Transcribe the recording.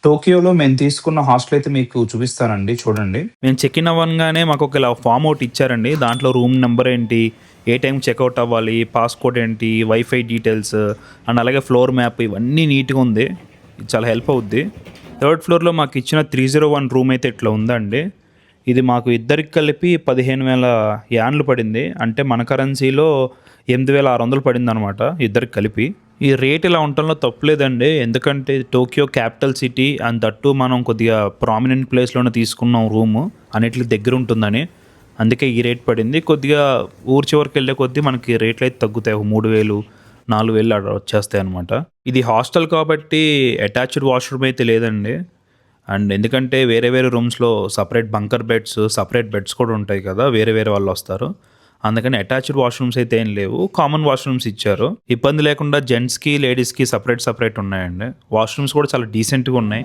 టోక్యోలో మేము తీసుకున్న హాస్టల్ అయితే మీకు చూపిస్తానండి చూడండి. మేము చెక్ ఇన్ అవ్వంగానే మాకు ఒక ఇలా ఫామ్ ఒకటి ఇచ్చారండి. దాంట్లో రూమ్ నెంబర్ ఏంటి, ఏ టైం చెక్అవుట్ అవ్వాలి, పాస్‌కోడ్ ఏంటి, వైఫై డీటెయిల్స్ అండ్ అలాగే ఫ్లోర్ మ్యాప్ ఇవన్నీ నీట్‌గా ఉంది. ఇది చాలా హెల్ప్ అవుద్ది. థర్డ్ ఫ్లోర్‌లో మాకు ఇచ్చిన 301 రూమ్ అయితే ఇట్లా ఉందండి. ఇది మాకు ఇద్దరికి కలిపి 15,000 యాన్లు పడింది. అంటే మన కరెన్సీలో 8,600 పడిందనమాట ఇద్దరికి కలిపి. ఈ రేట్ ఇలా ఉండటంలో తప్పులేదండి. ఎందుకంటే Tokyo capital city and that మనం కొద్దిగా ప్రామినెంట్ ప్లేస్‌లోనే తీసుకున్నాం రూము. అన్నిట్లికి దగ్గర ఉంటుందని. అందుకే ఈ రేట్ పడింది. కొద్దిగా ఊరు చివరికెళ్ళే కొద్దీ మనకి రేట్లయితే తగ్గుతాయి. 3,000, 4,000 అలా వచ్చేస్తాయనమాట. ఇది హాస్టల్ కాబట్టి అటాచ్డ్ వాష్‌రూమ్ అయితే లేదండి. అండ్ ఎందుకంటే వేరే వేరే రూమ్స్‌లో separate bunker beds, separate beds కూడా ఉంటాయి కదా! వేరే వేరే వాళ్ళొస్తారు. అందుకని అటాచ్డ్ వాష్‌రూమ్స్ అయితే ఏం లేవు. కామన్ వాష్‌రూమ్స్ ఇచ్చారు. ఇబ్బంది లేకుండా జెంట్స్‌కి, లేడీస్‌కి సెపరేట్ ఉన్నాయండి. వాష్‌రూమ్స్ కూడా చాలా డీసెంట్‌గా ఉన్నాయి.